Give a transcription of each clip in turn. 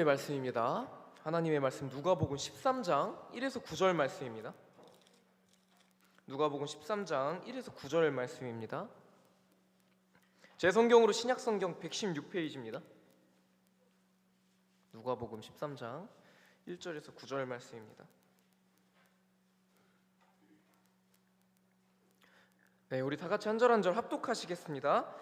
말씀입니다. 하나님의 말씀 누가복음 13장 1에서 9절 말씀입니다. 누가복음 13장 1에서 9절 말씀입니다. 제 성경으로 신약성경 116페이지입니다. 누가복음 13장 1절에서 9절 말씀입니다. 네, 우리 다 같이 한 절 한 절 합독하시겠습니다.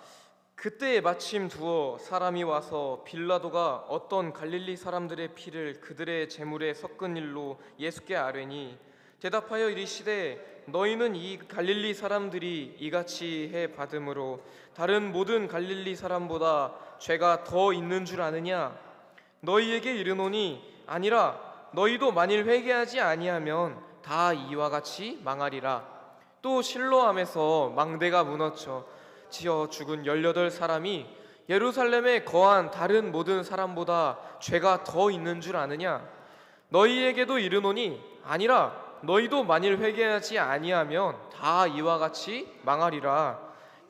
그때에 마침 두어 사람이 와서 빌라도가 어떤 갈릴리 사람들의 피를 그들의 제물에 섞은 일로 예수께 아뢰니 대답하여 이르시되 너희는 이 갈릴리 사람들이 이같이 해 받음으로 다른 모든 갈릴리 사람보다 죄가 더 있는 줄 아느냐? 너희에게 이르노니 아니라 너희도 만일 회개하지 아니하면 다 이와 같이 망하리라. 또 실로암에서 망대가 무너져 지어 죽은 18사람이 예루살렘에 거한 다른 모든 사람보다 죄가 더 있는 줄 아느냐? 너희에게도 이르노니 아니라 너희도 만일 회개하지 아니하면 다 이와 같이 망하리라.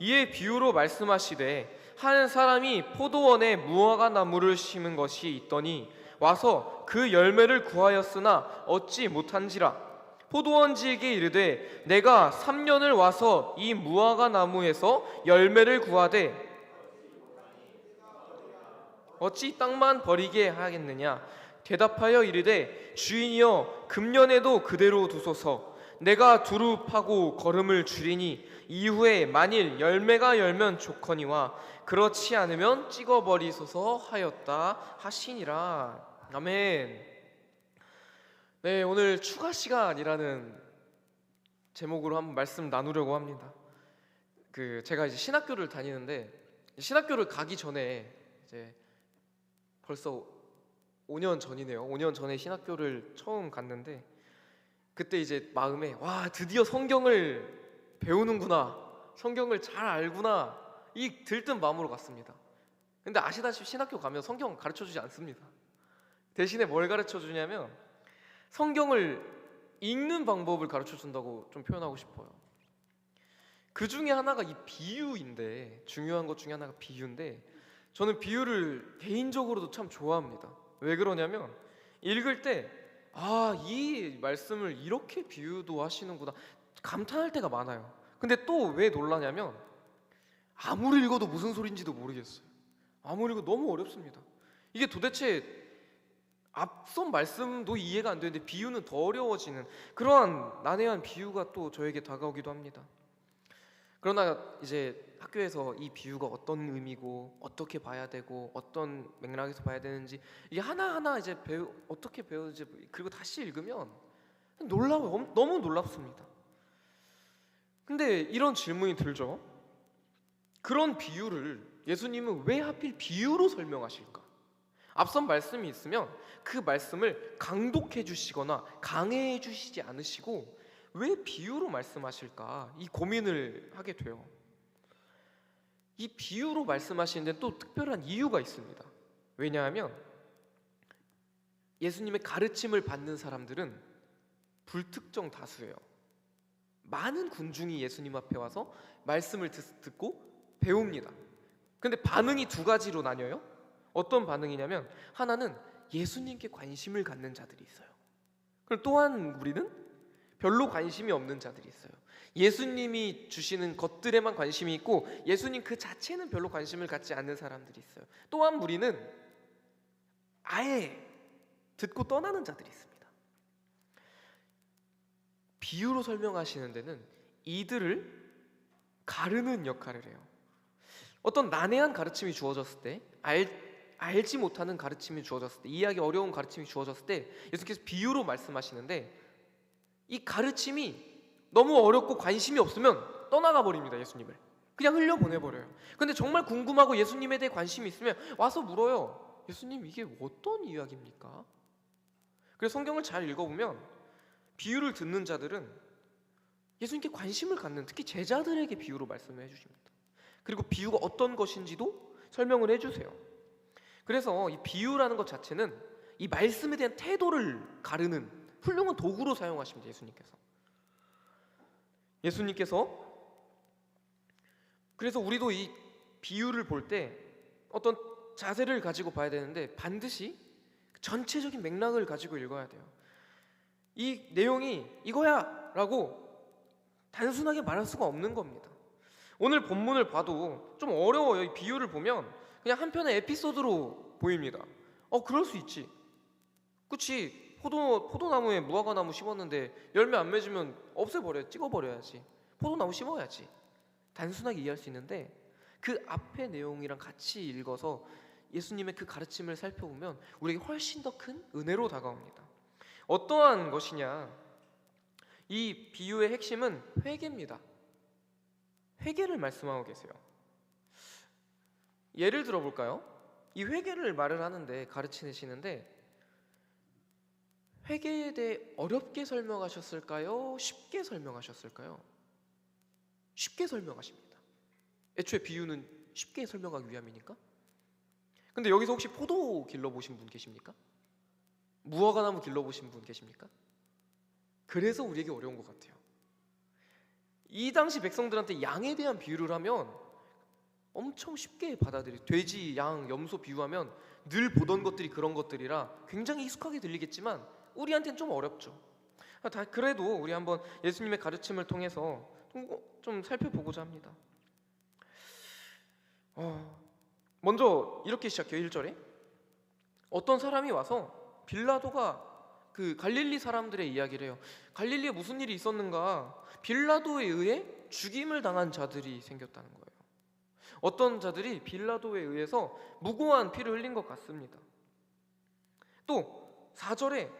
이에 비유로 말씀하시되 한 사람이 포도원에 무화과 나무를 심은 것이 있더니 와서 그 열매를 구하였으나 얻지 못한지라. 포도원지에게 이르되 내가 3년을 와서 이 무화과 나무에서 열매를 구하되 어찌 땅만 버리게 하겠느냐? 대답하여 이르되 주인이여 금년에도 그대로 두소서. 내가 두루 파고 거름을 줄이니 이후에 만일 열매가 열면 좋거니와 그렇지 않으면 찍어버리소서 하였다 하시니라. 아멘. 네, 오늘 추가 시간이라는 제목으로 한번 말씀 나누려고 합니다. 제가 이제 신학교를 다니는데 신학교를 가기 전에 이제 벌써 5년 전이네요. 5년 전에 신학교를 처음 갔는데 그때 이제 마음에 와, 드디어 성경을 배우는구나, 성경을 잘 알구나, 이 들뜬 마음으로 갔습니다. 근데 아시다시피 신학교 가면 성경 가르쳐주지 않습니다. 대신에 뭘 가르쳐주냐면 성경을 읽는 방법을 가르쳐준다고 좀 표현하고 싶어요. 그 중에 하나가 이 비유인데, 중요한 것 중에 하나가 비유인데, 저는 비유를 개인적으로도 참 좋아합니다. 왜 그러냐면 읽을 때 이 말씀을 이렇게 비유도 하시는구나 감탄할 때가 많아요. 근데 또 왜 놀라냐면 아무리 읽어도 무슨 소린지도 모르겠어요. 아무리 읽어도 너무 어렵습니다. 이게 도대체 앞선 말씀도 이해가 안 되는데 비유는 더 어려워지는 그러한 난해한 비유가 또 저에게 다가오기도 합니다. 그러나 이제 학교에서 이 비유가 어떤 의미고 어떻게 봐야 되고 어떤 맥락에서 봐야 되는지 이게 하나하나 이제 어떻게 배우는지 그리고 다시 읽으면 놀라워요. 너무 놀랍습니다. 근데 이런 질문이 들죠. 그런 비유를 예수님은 왜 하필 비유로 설명하실까? 앞선 말씀이 있으면 그 말씀을 강독해 주시거나 강해해 주시지 않으시고 왜 비유로 말씀하실까? 이 고민을 하게 돼요. 이 비유로 말씀하시는데 또 특별한 이유가 있습니다. 왜냐하면 예수님의 가르침을 받는 사람들은 불특정 다수예요. 많은 군중이 예수님 앞에 와서 말씀을 듣고 배웁니다. 근데 반응이 두 가지로 나뉘어요. 어떤 반응이냐면 하나는 예수님께 관심을 갖는 자들이 있어요. 그럼 또한 우리는 별로 관심이 없는 자들이 있어요. 예수님이 주시는 것들에만 관심이 있고 예수님 그 자체는 별로 관심을 갖지 않는 사람들이 있어요. 또한 우리는 아예 듣고 떠나는 자들이 있습니다. 비유로 설명하시는 데는 이들을 가르는 역할을 해요. 어떤 난해한 가르침이 주어졌을 때 알지 못하는 가르침이 주어졌을 때 이해하기 어려운 가르침이 주어졌을 때 예수께서 비유로 말씀하시는데 이 가르침이 너무 어렵고 관심이 없으면 떠나가 버립니다. 예수님을 그냥 흘려보내버려요. 근데 정말 궁금하고 예수님에 대해 관심이 있으면 와서 물어요. 예수님 이게 어떤 이야기입니까? 그래서 성경을 잘 읽어보면 비유를 듣는 자들은 예수님께 관심을 갖는, 특히 제자들에게 비유로 말씀을 해주십니다. 그리고 비유가 어떤 것인지도 설명을 해주세요. 그래서 이 비유라는 것 자체는 이 말씀에 대한 태도를 가르는 훌륭한 도구로 사용하십니다. 예수님께서 그래서 우리도 이 비유를 볼 때 어떤 자세를 가지고 봐야 되는데 반드시 전체적인 맥락을 가지고 읽어야 돼요. 이 내용이 이거야 라고 단순하게 말할 수가 없는 겁니다. 오늘 본문을 봐도 좀 어려워요. 이 비유를 보면 그냥 한편의 에피소드로 보입니다. 그럴 수 있지. 그치, 포도나무에 무화과나무 심었는데 열매 안 맺으면 없애버려, 찍어버려야지. 포도나무 심어야지. 단순하게 이해할 수 있는데 그 앞의 내용이랑 같이 읽어서 예수님의 그 가르침을 살펴보면 우리에게 훨씬 더 큰 은혜로 다가옵니다. 어떠한 것이냐? 이 비유의 핵심은 회개입니다. 회개를 말씀하고 계세요. 예를 들어볼까요? 이 회개를 말을 하는데, 가르치시는데 회개에 대해 어렵게 설명하셨을까요? 쉽게 설명하셨을까요? 쉽게 설명하십니다. 애초에 비유는 쉽게 설명하기 위함이니까. 근데 여기서 혹시 포도 길러보신 분 계십니까? 무화과나무 길러보신 분 계십니까? 그래서 우리에게 어려운 것 같아요. 이 당시 백성들한테 양에 대한 비유를 하면 엄청 쉽게 받아들이, 돼지, 양, 염소 비유하면 늘 보던 것들이 그런 것들이라 굉장히 익숙하게 들리겠지만 우리한테는 좀 어렵죠. 그래도 우리 한번 예수님의 가르침을 통해서 좀 살펴보고자 합니다. 먼저 이렇게 시작해요. 1절에 어떤 사람이 와서 빌라도가 그 갈릴리 사람들의 이야기를 해요. 갈릴리에 무슨 일이 있었는가? 빌라도에 의해 죽임을 당한 자들이 생겼다는 거예요. 어떤 자들이 빌라도에 의해서 무고한 피를 흘린 것 같습니다. 또 4절에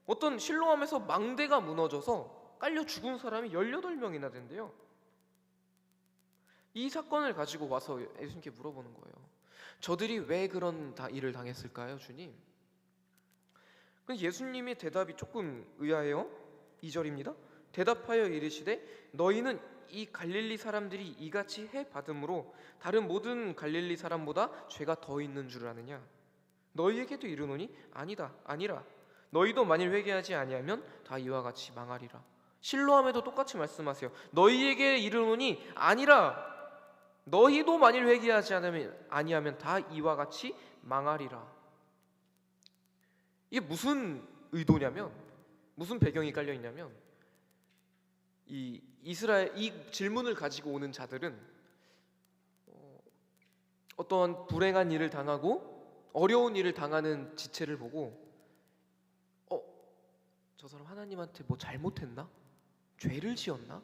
어떤 실로암에서 망대가 무너져서 깔려 죽은 사람이 18명이나 된대요. 이 사건을 가지고 와서 예수님께 물어보는 거예요. 저들이 왜 그런 일을 당했을까요, 주님? 예수님의 대답이 조금 의아해요. 2절입니다. 대답하여 이르시되 너희는 이 갈릴리 사람들이 이같이 해 받음으로 다른 모든 갈릴리 사람보다 죄가 더 있는 줄 아느냐? 너희에게도 이르노니 아니라 너희도 만일 회개하지 아니하면 다 이와 같이 망하리라. 실로암에도 똑같이 말씀하세요. 너희에게 이르노니 아니라 너희도 만일 회개하지 아니하면 다 이와 같이 망하리라. 이게 무슨 의도냐면, 무슨 배경이 깔려 있냐면, 이 질문을 가지고 오는 자들은 어떠한 불행한 일을 당하고 어려운 일을 당하는 지체를 보고 저 사람 하나님한테 뭐 잘못했나? 죄를 지었나?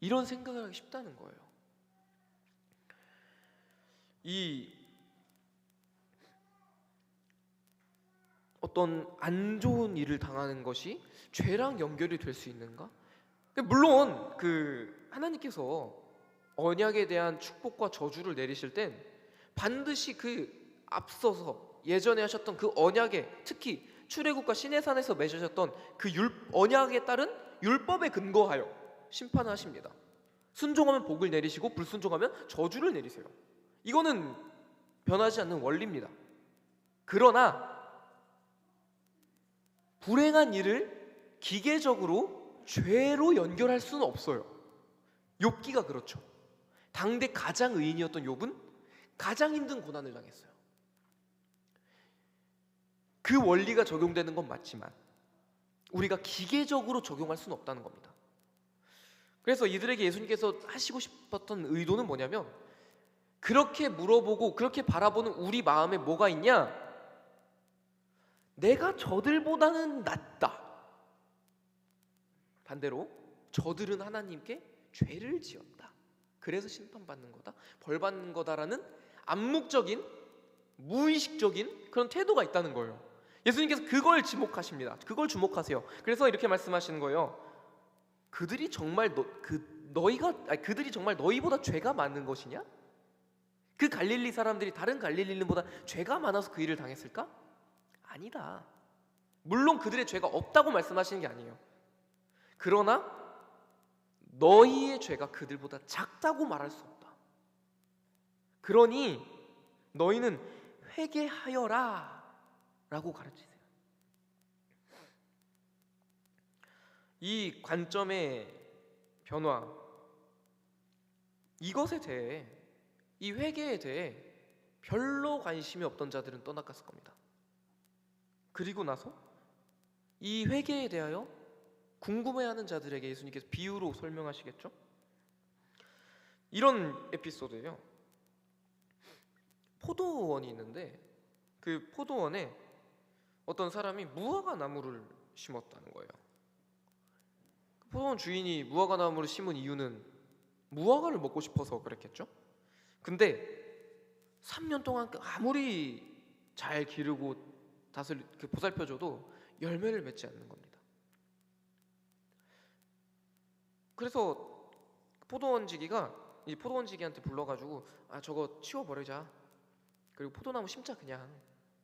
이런 생각을 하기 쉽다는 거예요. 이 어떤 안 좋은 일을 당하는 것이 죄랑 연결이 될 수 있는가? 물론 하나님께서 언약에 대한 축복과 저주를 내리실 땐 반드시 앞서서 예전에 하셨던 그 언약에, 특히 출애굽과 시내산에서 맺으셨던 그 언약에 따른 율법에 근거하여 심판을 하십니다. 순종하면 복을 내리시고 불순종하면 저주를 내리세요. 이거는 변하지 않는 원리입니다. 그러나 불행한 일을 기계적으로 죄로 연결할 수는 없어요. 욥기가 그렇죠. 당대 가장 의인이었던 욥은 가장 힘든 고난을 당했어요. 그 원리가 적용되는 건 맞지만 우리가 기계적으로 적용할 수는 없다는 겁니다. 그래서 이들에게 예수님께서 하시고 싶었던 의도는 뭐냐면, 그렇게 물어보고 그렇게 바라보는 우리 마음에 뭐가 있냐? 내가 저들보다는 낫다. 반대로 저들은 하나님께 죄를 지었다. 그래서 심판받는 거다, 벌받는 거다라는 암묵적인, 무의식적인 그런 태도가 있다는 거예요. 예수님께서 그걸 지목하십니다. 그걸 주목하세요. 그래서 이렇게 말씀하시는 거예요. 그들이 정말 너희보다 죄가 많은 것이냐? 그 갈릴리 사람들이 다른 갈릴리인보다 죄가 많아서 그 일을 당했을까? 아니다. 물론 그들의 죄가 없다고 말씀하시는 게 아니에요. 그러나 너희의 죄가 그들보다 작다고 말할 수 없다. 그러니 너희는 회개하여라 라고 가르치세요. 이 관점의 변화, 이것에 대해, 이 회개에 대해 별로 관심이 없던 자들은 떠나갔을 겁니다. 그리고 나서 이 회개에 대하여 궁금해하는 자들에게 예수님께서 비유로 설명하시겠죠? 이런 에피소드예요. 포도원이 있는데 그 포도원에 어떤 사람이 무화과 나무를 심었다는 거예요. 포도원 주인이 무화과 나무를 심은 이유는 무화과를 먹고 싶어서 그랬겠죠? 근데 3년 동안 아무리 잘 기르고 보살펴줘도 열매를 맺지 않는 겁니다. 그래서 포도원지기가 이 포도원지기한테 불러가지고 저거 치워버리자. 그리고 포도나무 심자 그냥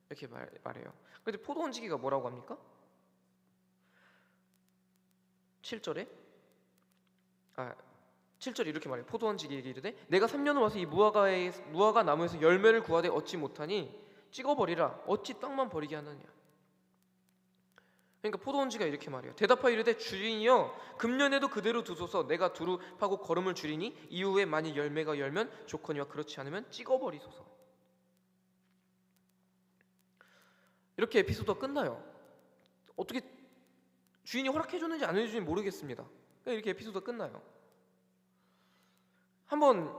이렇게 말해요. 그런데 포도원지기가 뭐라고 합니까? 7절에 7절에 이렇게 말해요. 포도원지기에게 이르되 내가 3년을 와서 이 무화과 나무에서 열매를 구하되 얻지 못하니 찍어버리라. 어찌 땅만 버리게 하느냐. 그러니까 포도원지가 이렇게 말해요. 대답하여 이르되 주인이여 금년에도 그대로 두소서. 내가 두루 파고 거름을 줄이니 이후에 만일 열매가 열면 좋거니와 그렇지 않으면 찍어버리소서. 이렇게 에피소드가 끝나요. 어떻게 주인이 허락해줬는지 안 해줬는지 모르겠습니다. 이렇게 에피소드가 끝나요. 한번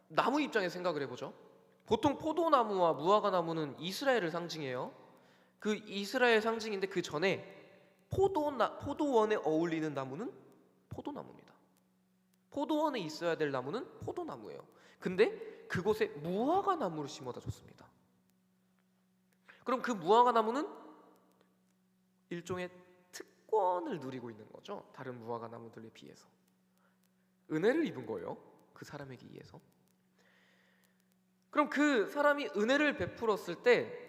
나무 입장에서 생각을 해보죠. 보통 포도나무와 무화과 나무는 이스라엘을 상징해요. 그 이스라엘 상징인데 그 전에 포도원에 어울리는 나무는 포도나무입니다. 포도원에 있어야 될 나무는 포도나무예요. 근데 그곳에 무화과 나무를 심어다 줬습니다. 그럼 그 무화과 나무는 일종의 특권을 누리고 있는 거죠. 다른 무화과 나무들에 비해서 은혜를 입은 거예요. 그 사람에게 의해서. 그럼 그 사람이 은혜를 베풀었을 때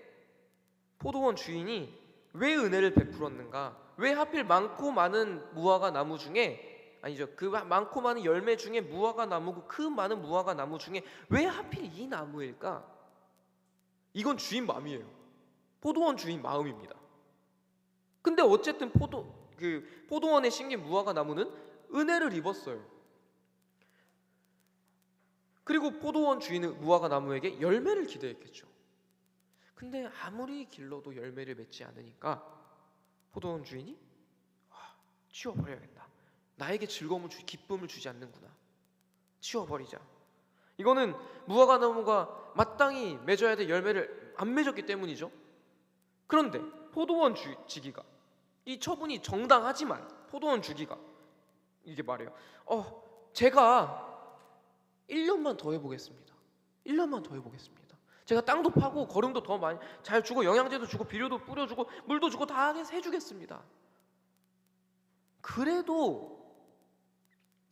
포도원 주인이 왜 은혜를 베풀었는가? 왜 하필 많고 많은 무화과 나무 중에 그 많고 많은 열매 중에 무화과 나무고 그 많은 무화과 나무 중에 왜 하필 이 나무일까? 이건 주인 마음이에요. 포도원 주인 마음입니다. 근데 어쨌든 포도원에 심긴 무화과 나무는 은혜를 입었어요. 그리고 포도원 주인은 무화과 나무에게 열매를 기대했겠죠. 근데 아무리 길러도 열매를 맺지 않으니까 포도원 주인이 치워버려야겠다. 나에게 즐거움을 기쁨을 주지 않는구나. 치워버리자. 이거는 무화과 나무가 마땅히 맺어야 될 열매를 안 맺었기 때문이죠. 그런데 포도원 지기가 이 처분이 정당하지만 포도원 주기가 이게 말해요. 제가 1년만 더 해보겠습니다. 1년만 더 해보겠습니다. 제가 땅도 파고 거름도 더 많이 잘 주고 영양제도 주고 비료도 뿌려주고 물도 주고 다 해주겠습니다. 그래도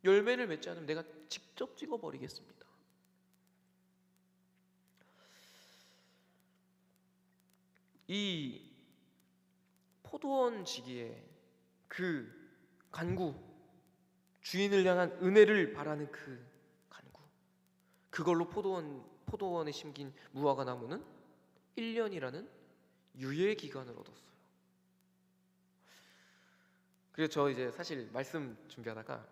열매를 맺지 않으면 내가 직접 찍어버리겠습니다. 이 포도원 지기의 그 간구, 주인을 향한 은혜를 바라는 그 간구, 그걸로 포도원에 심긴 무화과 나무는 1년이라는 유예 기간을 얻었어요. 그래서 저 이제 사실 말씀 준비하다가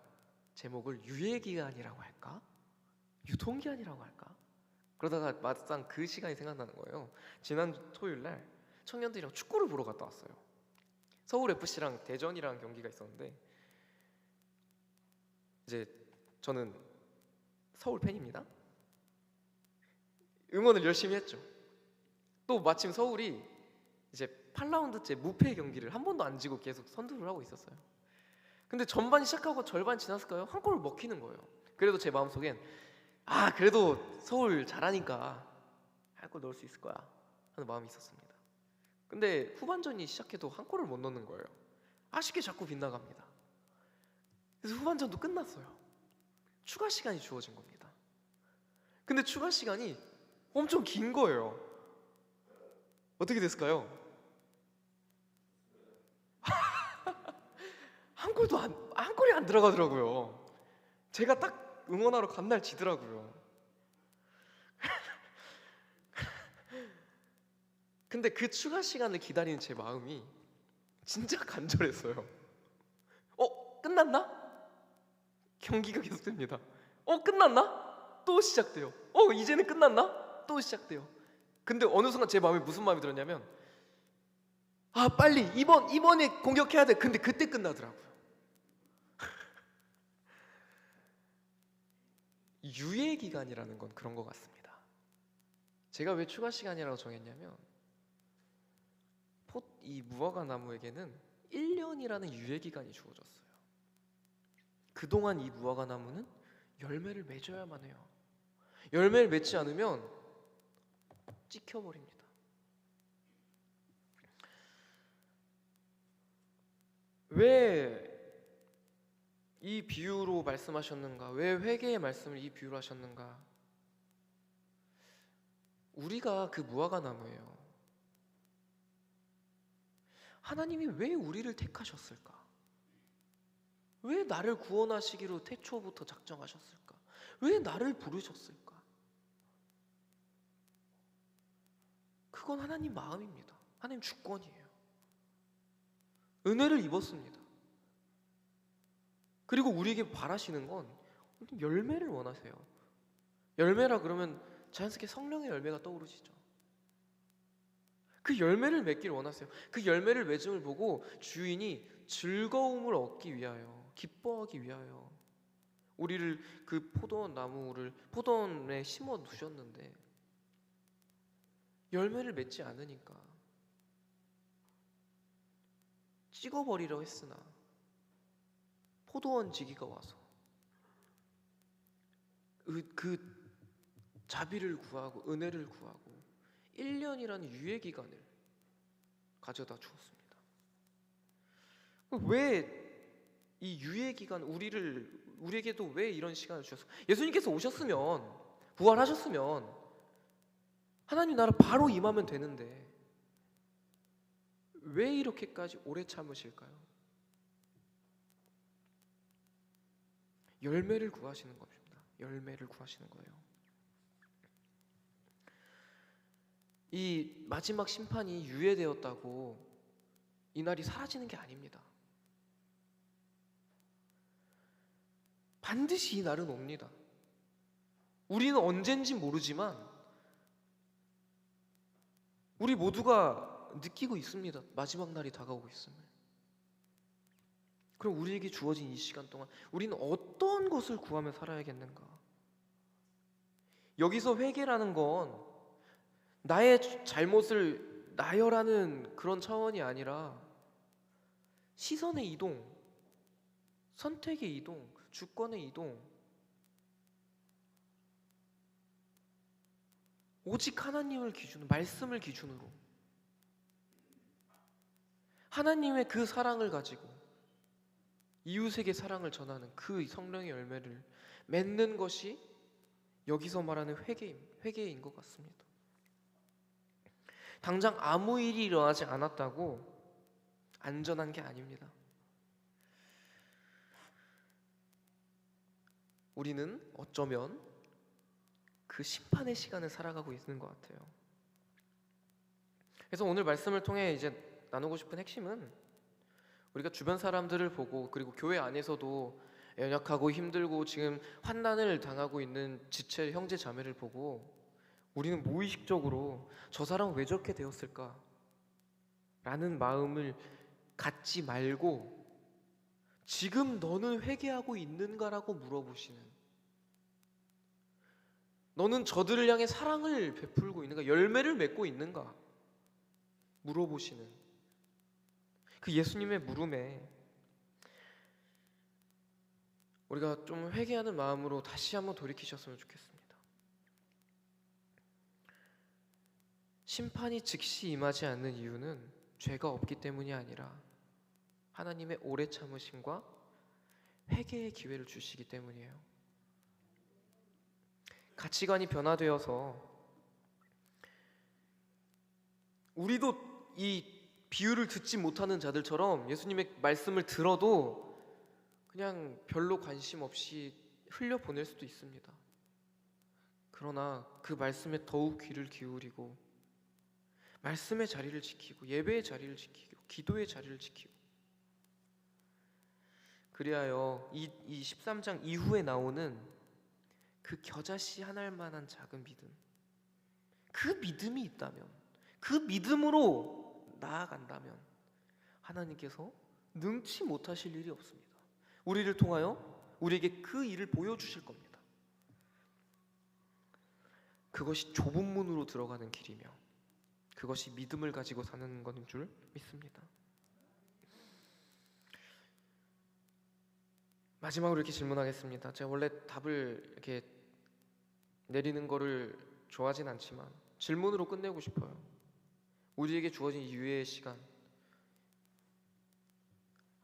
제목을 유예 기간이라고 할까? 유통기한이라고 할까? 그러다가 막상 그 시간이 생각나는 거예요. 지난 토요일 날 청년들이랑 축구를 보러 갔다 왔어요. 서울 FC랑 대전이랑 경기가 있었는데 이제 저는 서울 팬입니다. 응원을 열심히 했죠. 또 마침 서울이 이제 8라운드째 무패 경기를 한 번도 안 지고 계속 선두를 하고 있었어요. 근데 전반 시작하고 절반 지났을까요? 한 골을 먹히는 거예요. 그래도 제 마음속엔 그래도 서울 잘하니까 한 골 넣을 수 있을 거야 하는 마음이 있었습니다. 근데 후반전이 시작해도 한 골을 못 넣는 거예요. 아쉽게 자꾸 빗나갑니다. 그래서 후반전도 끝났어요. 추가 시간이 주어진 겁니다. 근데 추가 시간이 엄청 긴 거예요. 어떻게 됐을까요? 한 골이 안 들어가더라고요. 제가 딱 응원하러 간 날 지더라고요. 근데 그 추가 시간을 기다리는 제 마음이 진짜 간절했어요. 끝났나? 경기가 계속됩니다. 끝났나? 또 시작돼요. 이제는 끝났나? 또 시작돼요. 근데 어느 순간 제 마음에 무슨 마음이 들었냐면 아, 빨리 이번에 공격해야 돼. 근데 그때 끝나더라고요. 유예 기간이라는 건 그런 것 같습니다. 제가 왜 추가 시간이라고 정했냐면 이 무화과 나무에게는 1년이라는 유예 기간이 주어졌어요. 그동안 이 무화과 나무는 열매를 맺어야만 해요. 열매를 맺지 않으면 찍혀버립니다. 왜 이 비유로 말씀하셨는가? 왜 회개의 말씀을 이 비유로 하셨는가? 우리가 그 무화과 나무예요. 하나님이 왜 우리를 택하셨을까? 왜 나를 구원하시기로 태초부터 작정하셨을까? 왜 나를 부르셨을까? 그건 하나님 마음입니다. 하나님 주권이에요. 은혜를 입었습니다. 그리고 우리에게 바라시는 건 열매를 원하세요. 열매라 그러면 자연스럽게 성령의 열매가 떠오르시죠. 그 열매를 맺기를 원하세요. 그 열매를 맺음을 보고 주인이 즐거움을 얻기 위하여, 기뻐하기 위하여 우리를 그 포도원에 심어 두셨는데 열매를 맺지 않으니까 찍어버리려 했으나 포도원 지기가 와서 그 자비를 구하고 은혜를 구하고 1년이라는 유예 기간을 가져다 주었습니다. 왜 이 유예 기간 우리에게도 왜 이런 시간을 주셨어요? 예수님께서 오셨으면 부활하셨으면 하나님 나라 바로 임하면 되는데 왜 이렇게까지 오래 참으실까요? 열매를 구하시는 겁니다. 열매를 구하시는 거예요. 이 마지막 심판이 유예되었다고 이 날이 사라지는 게 아닙니다. 반드시 이 날은 옵니다. 우리는 언젠지 모르지만 우리 모두가 느끼고 있습니다. 마지막 날이 다가오고 있음을. 그럼 우리에게 주어진 이 시간 동안 우리는 어떤 것을 구하며 살아야겠는가? 여기서 회개라는 건 나의 잘못을 나열하는 그런 차원이 아니라 시선의 이동, 선택의 이동, 주권의 이동, 오직 하나님을 기준으로, 말씀을 기준으로 하나님의 그 사랑을 가지고 이웃에게 사랑을 전하는 그 성령의 열매를 맺는 것이 여기서 말하는 회개인 것 같습니다. 당장 아무 일이 일어나지 않았다고 안전한 게 아닙니다. 우리는 어쩌면 그 심판의 시간을 살아가고 있는 것 같아요. 그래서 오늘 말씀을 통해 이제 나누고 싶은 핵심은 우리가 주변 사람들을 보고 그리고 교회 안에서도 연약하고 힘들고 지금 환난을 당하고 있는 지체 형제 자매를 보고 우리는 무의식적으로 저 사람은 왜 저렇게 되었을까? 라는 마음을 갖지 말고 지금 너는 회개하고 있는가라고 물어보시는, 너는 저들을 향해 사랑을 베풀고 있는가? 열매를 맺고 있는가? 물어보시는 그 예수님의 물음에 우리가 좀 회개하는 마음으로 다시 한번 돌이키셨으면 좋겠습니다. 심판이 즉시 임하지 않는 이유는 죄가 없기 때문이 아니라 하나님의 오래 참으심과 회개의 기회를 주시기 때문이에요. 가치관이 변화되어서 우리도 이 비유를 듣지 못하는 자들처럼 예수님의 말씀을 들어도 그냥 별로 관심 없이 흘려보낼 수도 있습니다. 그러나 그 말씀에 더욱 귀를 기울이고 말씀의 자리를 지키고 예배의 자리를 지키고 기도의 자리를 지키고 그리하여 이 13장 이후에 나오는 그 겨자씨 한 알만한 작은 믿음, 그 믿음이 있다면, 그 믿음으로 나아간다면 하나님께서 능치 못하실 일이 없습니다. 우리를 통하여 우리에게 그 일을 보여주실 겁니다. 그것이 좁은 문으로 들어가는 길이며 그것이 믿음을 가지고 사는 것인 줄 믿습니다. 마지막으로 이렇게 질문하겠습니다. 제가 원래 답을 이렇게 내리는 거를 좋아하진 않지만 질문으로 끝내고 싶어요. 우리에게 주어진 이 유예의 시간,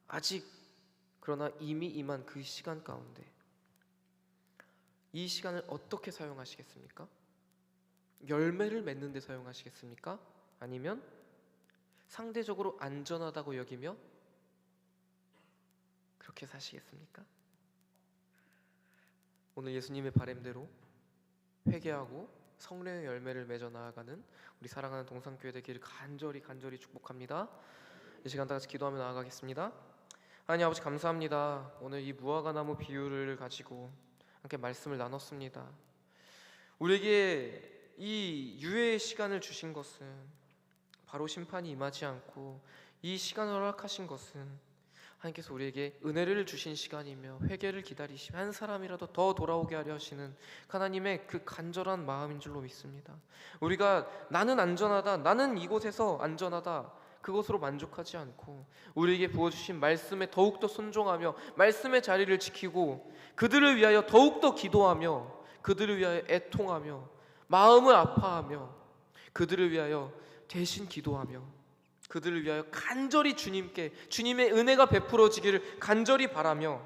아직 그러나 이미 임한 그 시간 가운데 이 시간을 어떻게 사용하시겠습니까? 열매를 맺는 데 사용하시겠습니까? 아니면 상대적으로 안전하다고 여기며 그렇게 사시겠습니까? 오늘 예수님의 바램대로 회개하고 성령의 열매를 맺어 나아가는 우리 사랑하는 동산교회 되기를 간절히 축복합니다. 이 시간 다 같이 기도하며 나아가겠습니다. 하나님 아버지 감사합니다. 오늘 이 무화과나무 비유를 가지고 함께 말씀을 나눴습니다. 우리에게 이 유예의 시간을 주신 것은 바로 심판이 임하지 않고 이 시간을 허락하신 것은 하나님께서 우리에게 은혜를 주신 시간이며 회개를 기다리시며 한 사람이라도 더 돌아오게 하려 하시는 하나님의 그 간절한 마음인 줄로 믿습니다. 우리가 나는 안전하다, 나는 이곳에서 안전하다, 그것으로 만족하지 않고 우리에게 부어주신 말씀에 더욱더 순종하며 말씀의 자리를 지키고 그들을 위하여 더욱더 기도하며 그들을 위하여 애통하며 마음을 아파하며 그들을 위하여 대신 기도하며 그들을 위하여 간절히 주님께 주님의 은혜가 베풀어지기를 간절히 바라며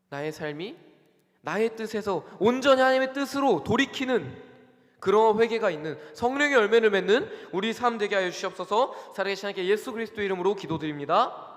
나의 삶이 나의 뜻에서 온전히 하나님의 뜻으로 돌이키는 그런 회개가 있는 성령의 열매를 맺는 우리 삶 되게 하여 주시옵소서. 살아계신 하나님께 예수 그리스도 이름으로 기도드립니다.